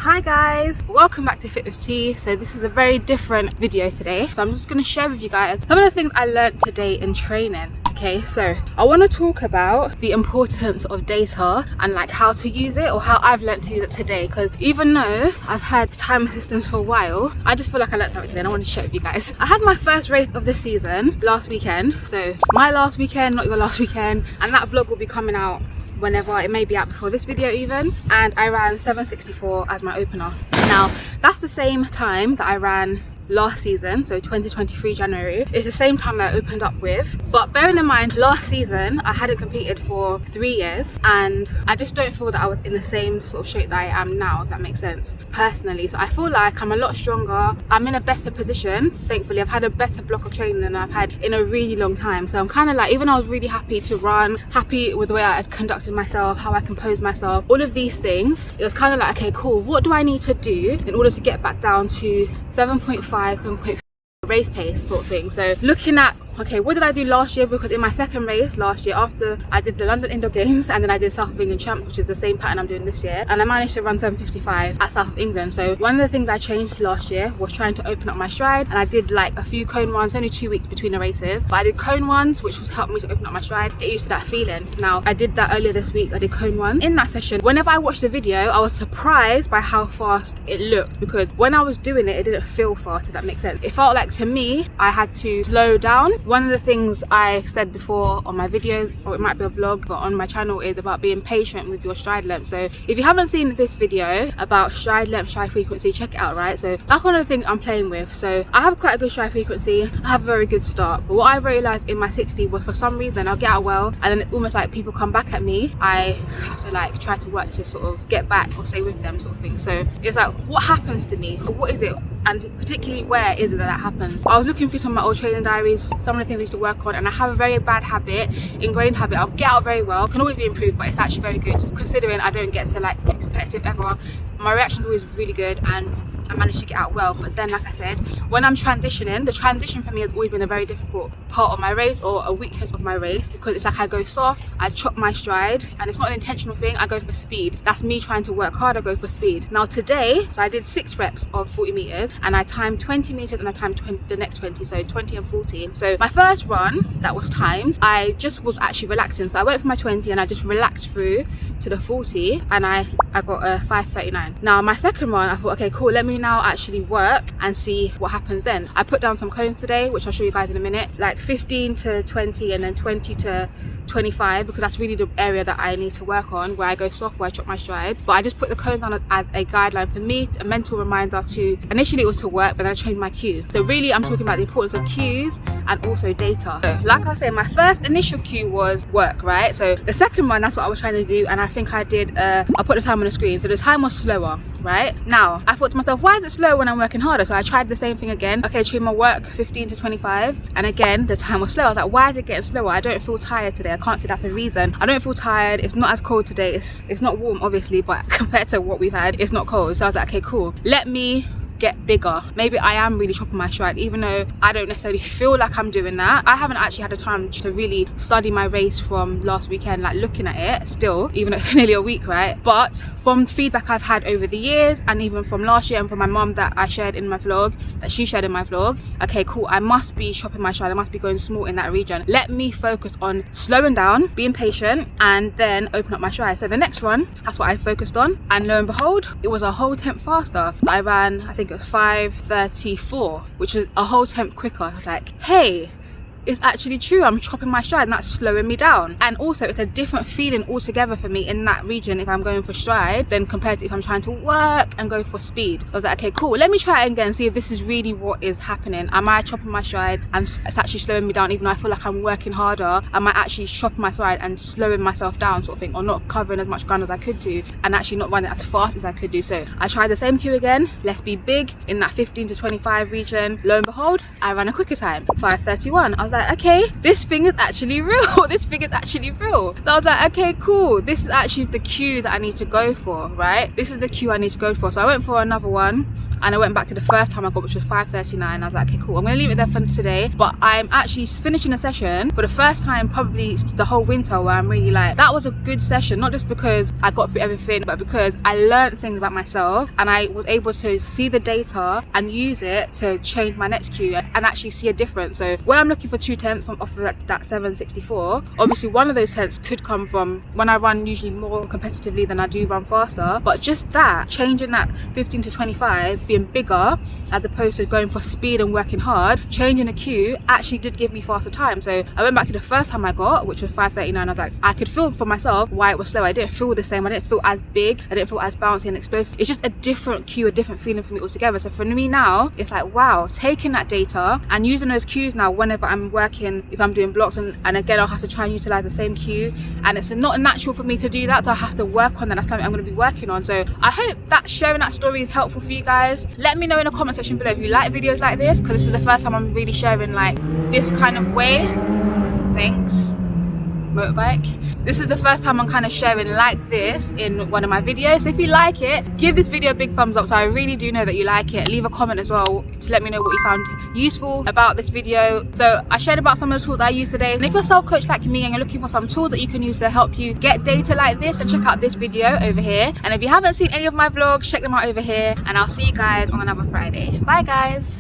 Hi guys, welcome back to Fit with T. So this is a very different video today. So I'm just going to share with you guys some of the things I learned today in training. Okay, so I want to talk about the importance of data and like how to use it, or how I've learned to use it today, because even though I've had time systems for a while, I just feel like I learned something today and I want to share with you guys. I had my first race of the season last weekend, so my last weekend, not your last weekend, and that vlog will be coming out whenever it may be out, before this video even. And I ran 7:64 as my opener. Now that's the same time that I ran last season, so 2023 January. It's the same time that I opened up with, but bearing in mind last season I hadn't competed for 3 years, and I just don't feel that I was in the same sort of shape that I am now, if that makes sense, personally. So I feel like I'm a lot stronger, I'm in a better position. Thankfully I've had a better block of training than I've had in a really long time. So I'm kind of like, even though I was really happy to run, happy with the way I had conducted myself, how I composed myself, all of these things, it was kind of like, okay cool, what do I need to do in order to get back down to 7.5 race pace sort of thing. So looking at, okay, what did I do last year? Because in my second race last year, after I did the London Indoor Games and then I did South of England Champ, which is the same pattern I'm doing this year, and I managed to run 7:55 at South of England. So one of the things I changed last year was trying to open up my stride, and I did like a few cone runs, only 2 weeks between the races, but I did cone runs, which was helping me to open up my stride, get used to that feeling. Now I did that earlier this week. I did cone runs. In that session, whenever I watched the video, I was surprised by how fast it looked, because when I was doing it, it didn't feel fast, if that makes sense. It felt like, to me, I had to slow down. One of the things I've said before on my videos, or it might be a vlog, but on my channel, is about being patient with your stride length. So if you haven't seen this video about stride length, stride frequency, check it out, right? So that's one of the things I'm playing with. So I have quite a good stride frequency, I have a very good start, but what I realized in my 60 was, for some reason I'll get out well, and then it's almost like people come back at me, I have to like try to work to sort of get back or stay with them sort of thing. So it's like, what happens to me? What is it? And particularly, where is it that happens? I was looking through some of my old training diaries, some of the things I used to work on, and I have a very bad habit, ingrained habit. I'll get out very well, can always be improved, but it's actually very good considering I don't get to like be competitive ever. My reaction's always really good and I managed to get out well. But then, like I said, when I'm transitioning, the transition for me has always been a very difficult part of my race, or a weakness of my race, because it's like I go soft, I chop my stride, and it's not an intentional thing. I go for speed. That's me trying to work hard. I go for speed. Now today, so I did 6 reps of 40 meters, and I timed 20 meters and I timed the next 20, so 20 and 14. So my first run that was timed, I just was actually relaxing. So I went for my 20 and I just relaxed through to the 40, and I got a 5:39. Now my second run, I thought, okay cool, let me now actually work and see what happens then. I put down some cones today, which I'll show you guys in a minute, like 15 to 20 and then 20 to 25, because that's really the area that I need to work on, where I go soft, where I chop my stride. But I just put the cones on as a guideline for me, a mental reminder to, initially it was to work, but then I changed my cue. So really I'm talking about the importance of cues and also data. So like I was saying, my first initial cue was work, right? So the second one, that's what I was trying to do, and I think I did, I put the time on the screen, so the time was slower, right? Now I thought to myself, why is it slow when I'm working harder? So I tried the same thing again. Okay, trim my work 15 to 25, and again the time was slow. I was like, why is it getting slower? I don't feel tired today. I can't say that's a reason. I don't feel tired. It's not as cold today. It's not warm obviously, but compared to what we've had, it's not cold. So I was like, okay cool, let me get bigger. Maybe I am really chopping my stride, even though I don't necessarily feel like I'm doing that. I haven't actually had the time to really study my race from last weekend, like looking at it still, even though it's nearly a week, right? But from feedback I've had over the years, and even from last year, and from my mum that I shared in my vlog, that she shared in my vlog, okay cool, I must be chopping my stride, I must be going small in that region. Let me focus on slowing down, being patient, and then open up my stride. So the next run, that's what I focused on, and lo and behold, it was a whole tenth faster. I ran, I think it was 5:34, which is a whole tenth quicker. I was like, hey, it's actually true, I'm chopping my stride and that's slowing me down. And also it's a different feeling altogether for me in that region if I'm going for stride than compared to if I'm trying to work and go for speed. I was like, okay cool, let me try it again, see if this is really what is happening. Am I chopping my stride and it's actually slowing me down, even though I feel like I'm working harder? Am I actually chopping my stride and slowing myself down sort of thing, or not covering as much ground as I could do and actually not running as fast as I could do? So I tried the same cue again, let's be big in that 15 to 25 region. Lo and behold, I ran a quicker time, 5:31. I was was like, okay, this thing is actually real. This thing is actually real. So I was like, okay, cool, this is actually the queue that I need to go for, right? This is the queue I need to go for. So I went for another one, and I went back to the first time I got, which was 5:39. I was like, okay, cool, I'm gonna leave it there for today. But I'm actually finishing a session for the first time probably the whole winter, where I'm really like, that was a good session, not just because I got through everything, but because I learned things about myself, and I was able to see the data and use it to change my next queue and actually see a difference. So when I'm looking for 2 tenths from off of that 764, obviously one of those tenths could come from when I run usually more competitively than I do run faster, but just that changing that 15 to 25 being bigger as opposed to going for speed and working hard, changing a queue actually did give me faster time. So I went back to the first time I got, which was 5:39. I was like, I could feel for myself why it was slow. I didn't feel the same. I didn't feel as big. I didn't feel as bouncy and explosive. It's just a different queue, a different feeling for me altogether. So for me now, it's like, wow, taking that data and using those cues now whenever I'm working, if I'm doing blocks, and again, I'll have to try and utilize the same cue, and it's not natural for me to do that, so I have to work on that. That's something I'm going to be working on. So I hope that sharing that story is helpful for you guys. Let me know in the comment section below if you like videos like this, because this is the first time I'm really sharing like this kind of way. Thanks, motorbike. This is the first time I'm kind of sharing like this in one of my videos. So if you like it, give this video a big thumbs up, so I really do know that you like it. Leave a comment as well to let me know what you found useful about this video. So I shared about some of the tools that I use today, and if you're a self-coach like me and you're looking for some tools that you can use to help you get data like this, then check out this video over here. And if you haven't seen any of my vlogs, check them out over here, and I'll see you guys on another Friday. Bye guys.